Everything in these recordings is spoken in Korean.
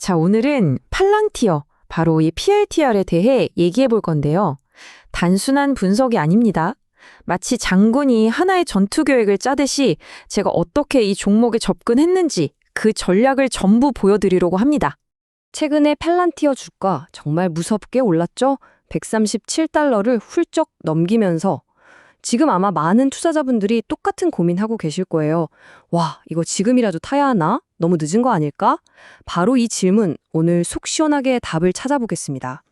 자, 오늘은 팔랑티어, 바로 이 PLTR에 대해 얘기해 볼 건데요. 단순한 분석이 아닙니다. 마치 장군이 하나의 전투 계획을 짜듯이 제가 어떻게 이 종목에 접근했는지 그 전략을 전부 보여드리려고 합니다. 최근에 팔란티어 주가 정말 무섭게 올랐죠? 137달러를 훌쩍 넘기면서 지금 아마 많은 투자자분들이 똑같은 고민하고 계실 거예요. 와, 이거 지금이라도 타야 하나? 너무 늦은 거 아닐까? 바로 이 질문, 오늘 속 시원하게 답을 찾아보겠습니다.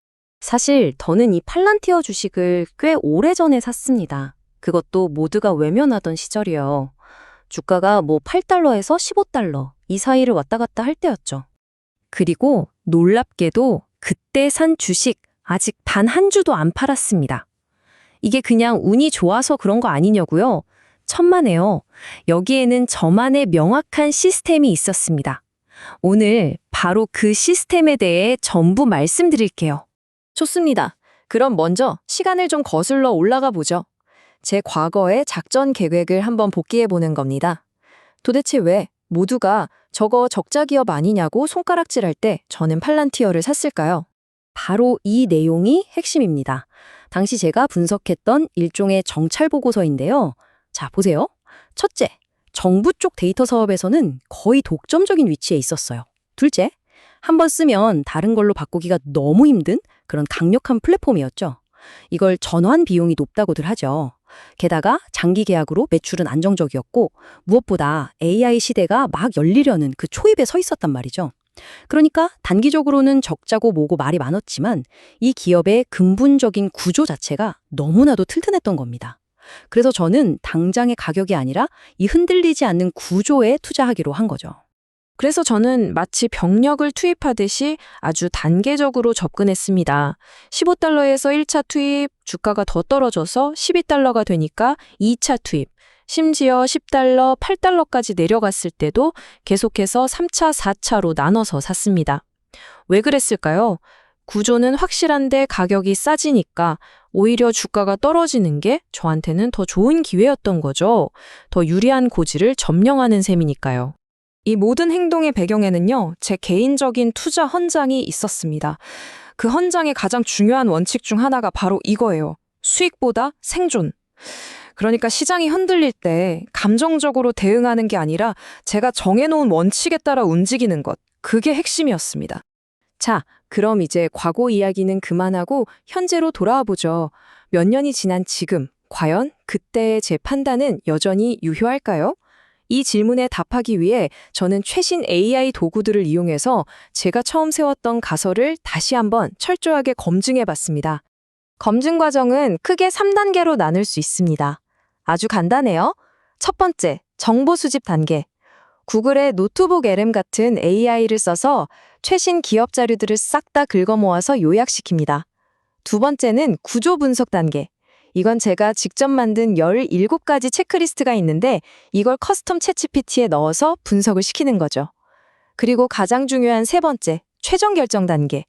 사실 저는 이 팔란티어 주식을 꽤 오래전에 샀습니다. 그것도 모두가 외면하던 시절이요. 주가가 8달러에서 15달러 이 사이를 왔다 갔다 할 때였죠. 그리고 놀랍게도 그때 산 주식 아직 단 한 주도 안 팔았습니다. 이게 그냥 운이 좋아서 그런 거 아니냐고요? 천만에요. 여기에는 저만의 명확한 시스템이 있었습니다. 오늘 바로 그 시스템에 대해 전부 말씀드릴게요. 좋습니다. 그럼 먼저 시간을 좀 거슬러 올라가 보죠. 제 과거의 작전 계획을 한번 복기해 보는 겁니다. 도대체 왜 모두가 저거 적자 기업 아니냐고 손가락질할 때 저는 팔란티어를 샀을까요? 바로 이 내용이 핵심입니다. 당시 제가 분석했던 일종의 정찰 보고서인데요. 자, 보세요. 첫째, 정부 쪽 데이터 사업에서는 거의 독점적인 위치에 있었어요. 둘째, 한번 쓰면 다른 걸로 바꾸기가 너무 힘든 그런 강력한 플랫폼이었죠. 이걸 전환 비용이 높다고들 하죠. 게다가 장기 계약으로 매출은 안정적이었고 무엇보다 AI 시대가 막 열리려는 그 초입에 서 있었단 말이죠. 그러니까 단기적으로는 적자고 뭐고 말이 많았지만 이 기업의 근본적인 구조 자체가 너무나도 튼튼했던 겁니다. 그래서 저는 당장의 가격이 아니라 이 흔들리지 않는 구조에 투자하기로 한 거죠. 그래서 저는 마치 병력을 투입하듯이 아주 단계적으로 접근했습니다. 15달러에서 1차 투입, 주가가 더 떨어져서 12달러가 되니까 2차 투입, 심지어 10달러, 8달러까지 내려갔을 때도 계속해서 3차, 4차로 나눠서 샀습니다. 왜 그랬을까요? 구조는 확실한데 가격이 싸지니까 오히려 주가가 떨어지는 게 저한테는 더 좋은 기회였던 거죠. 더 유리한 고지를 점령하는 셈이니까요. 이 모든 행동의 배경에는요, 제 개인적인 투자 헌장이 있었습니다. 그 헌장의 가장 중요한 원칙 중 하나가 바로 이거예요. 수익보다 생존. 그러니까 시장이 흔들릴 때 감정적으로 대응하는 게 아니라 제가 정해놓은 원칙에 따라 움직이는 것. 그게 핵심이었습니다. 자, 그럼 이제 과거 이야기는 그만하고 현재로 돌아와 보죠. 몇 년이 지난 지금, 과연 그때의 제 판단은 여전히 유효할까요? 이 질문에 답하기 위해 저는 최신 AI 도구들을 이용해서 제가 처음 세웠던 가설을 다시 한번 철저하게 검증해 봤습니다. 검증 과정은 크게 3단계로 나눌 수 있습니다. 아주 간단해요. 첫 번째, 정보 수집 단계. 구글의 노트북 LM 같은 AI를 써서 최신 기업 자료들을 싹 다 긁어 모아서 요약시킵니다. 두 번째는 구조 분석 단계. 이건 제가 직접 만든 17가지 체크리스트가 있는데 이걸 커스텀 챗GPT에 넣어서 분석을 시키는 거죠. 그리고 가장 중요한 세 번째, 최종 결정 단계.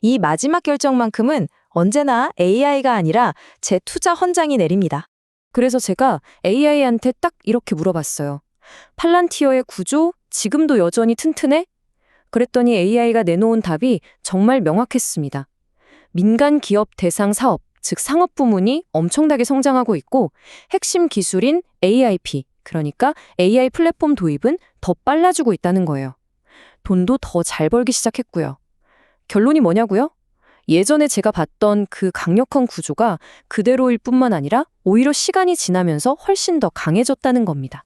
이 마지막 결정만큼은 언제나 AI가 아니라 제 투자 헌장이 내립니다. 그래서 제가 AI한테 딱 이렇게 물어봤어요. 팔란티어의 구조, 지금도 여전히 튼튼해? 그랬더니 AI가 내놓은 답이 정말 명확했습니다. 민간 기업 대상 사업, 즉 상업 부문이 엄청나게 성장하고 있고 핵심 기술인 AIP, 그러니까 AI 플랫폼 도입은 더 빨라지고 있다는 거예요. 돈도 더 잘 벌기 시작했고요. 결론이 뭐냐고요? 예전에 제가 봤던 그 강력한 구조가 그대로일 뿐만 아니라 오히려 시간이 지나면서 훨씬 더 강해졌다는 겁니다.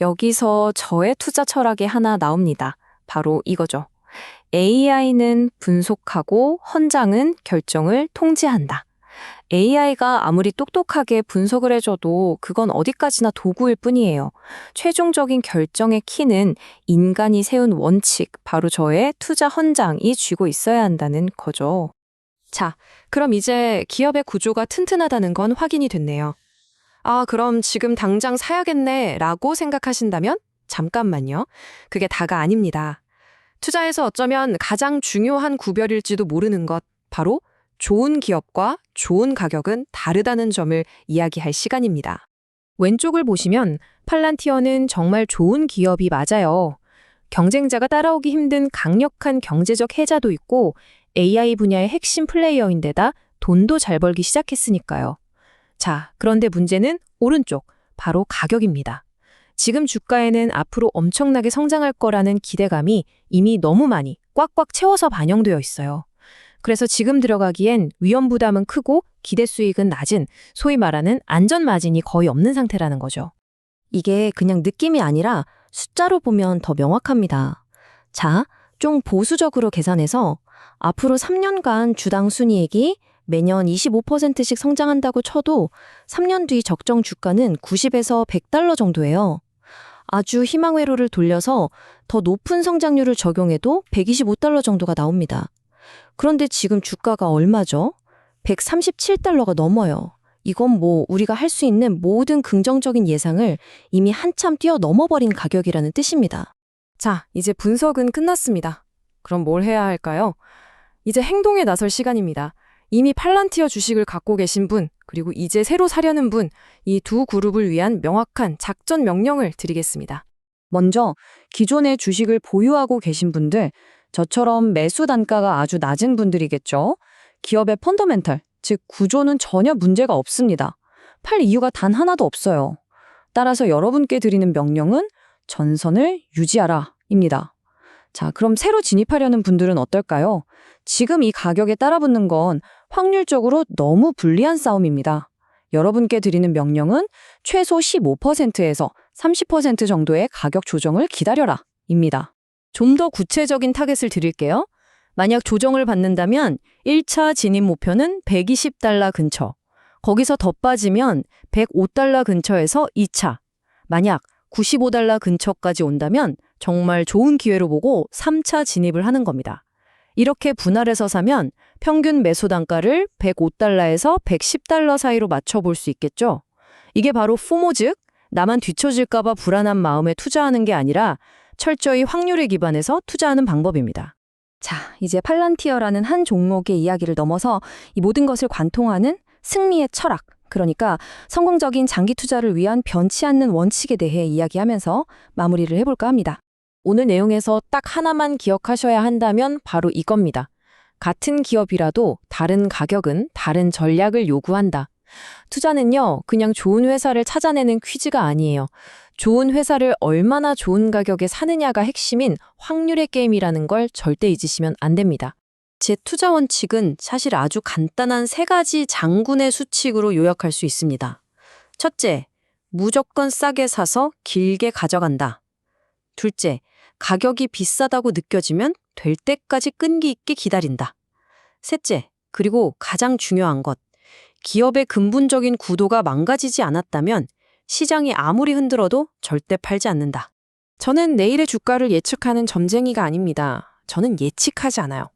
여기서 저의 투자 철학이 하나 나옵니다. 바로 이거죠. AI는 분석하고 헌장은 결정을 통제한다. AI가 아무리 똑똑하게 분석을 해줘도 그건 어디까지나 도구일 뿐이에요. 최종적인 결정의 키는 인간이 세운 원칙, 바로 저의 투자 헌장이 쥐고 있어야 한다는 거죠. 자, 그럼 이제 기업의 구조가 튼튼하다는 건 확인이 됐네요. 아, 그럼 지금 당장 사야겠네 라고 생각하신다면 잠깐만요. 그게 다가 아닙니다. 투자에서 어쩌면 가장 중요한 구별일지도 모르는 것, 바로 좋은 기업과 좋은 가격은 다르다는 점을 이야기할 시간입니다. 왼쪽을 보시면 팔란티어는 정말 좋은 기업이 맞아요. 경쟁자가 따라오기 힘든 강력한 경제적 해자도 있고 AI 분야의 핵심 플레이어인데다 돈도 잘 벌기 시작했으니까요. 자, 그런데 문제는 오른쪽, 바로 가격입니다. 지금 주가에는 앞으로 엄청나게 성장할 거라는 기대감이 이미 너무 많이 꽉꽉 채워서 반영되어 있어요. 그래서 지금 들어가기엔 위험 부담은 크고 기대 수익은 낮은 소위 말하는 안전 마진이 거의 없는 상태라는 거죠. 이게 그냥 느낌이 아니라 숫자로 보면 더 명확합니다. 자, 좀 보수적으로 계산해서 앞으로 3년간 주당 순이익이 매년 25%씩 성장한다고 쳐도 3년 뒤 적정 주가는 90에서 100달러 정도예요. 아주 희망회로를 돌려서 더 높은 성장률을 적용해도 125달러 정도가 나옵니다. 그런데 지금 주가가 얼마죠? 137달러가 넘어요. 이건 뭐 우리가 할 수 있는 모든 긍정적인 예상을 이미 한참 뛰어넘어버린 가격이라는 뜻입니다. 자, 이제 분석은 끝났습니다. 그럼 뭘 해야 할까요? 이제 행동에 나설 시간입니다. 이미 팔란티어 주식을 갖고 계신 분, 그리고 이제 새로 사려는 분, 이 두 그룹을 위한 명확한 작전 명령을 드리겠습니다. 먼저 기존의 주식을 보유하고 계신 분들, 저처럼 매수 단가가 아주 낮은 분들이겠죠. 기업의 펀더멘털, 즉 구조는 전혀 문제가 없습니다. 팔 이유가 단 하나도 없어요. 따라서 여러분께 드리는 명령은 전선을 유지하라입니다. 자, 그럼 새로 진입하려는 분들은 어떨까요? 지금 이 가격에 따라붙는 건 확률적으로 너무 불리한 싸움입니다. 여러분께 드리는 명령은 최소 15%에서 30% 정도의 가격 조정을 기다려라 입니다. 좀 더 구체적인 타겟을 드릴게요. 만약 조정을 받는다면 1차 진입 목표는 120달러 근처. 거기서 더 빠지면 105달러 근처에서 2차. 만약 95달러 근처까지 온다면 정말 좋은 기회로 보고 3차 진입을 하는 겁니다. 이렇게 분할해서 사면 평균 매수 단가를 105달러에서 110달러 사이로 맞춰볼 수 있겠죠. 이게 바로 포모 즉 나만 뒤처질까 봐 불안한 마음에 투자하는 게 아니라 철저히 확률에 기반해서 투자하는 방법입니다. 자, 이제 팔란티어라는 한 종목의 이야기를 넘어서 이 모든 것을 관통하는 승리의 철학, 그러니까 성공적인 장기 투자를 위한 변치 않는 원칙에 대해 이야기하면서 마무리를 해볼까 합니다. 오늘 내용에서 딱 하나만 기억하셔야 한다면 바로 이겁니다. 같은 기업이라도 다른 가격은 다른 전략을 요구한다. 투자는요, 그냥 좋은 회사를 찾아내는 퀴즈가 아니에요. 좋은 회사를 얼마나 좋은 가격에 사느냐가 핵심인 확률의 게임이라는 걸 절대 잊으시면 안 됩니다. 제 투자 원칙은 사실 아주 간단한 3가지 장군의 수칙으로 요약할 수 있습니다. 첫째, 무조건 싸게 사서 길게 가져간다. 둘째, 가격이 비싸다고 느껴지면 될 때까지 끈기 있게 기다린다. 셋째, 그리고 가장 중요한 것, 기업의 근본적인 구도가 망가지지 않았다면 시장이 아무리 흔들어도 절대 팔지 않는다. 저는 내일의 주가를 예측하는 점쟁이가 아닙니다. 저는 예측하지 않아요.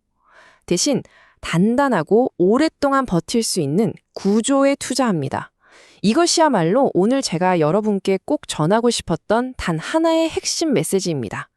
대신 단단하고 오랫동안 버틸 수 있는 구조에 투자합니다. 이것이야말로 오늘 제가 여러분께 꼭 전하고 싶었던 단 하나의 핵심 메시지입니다.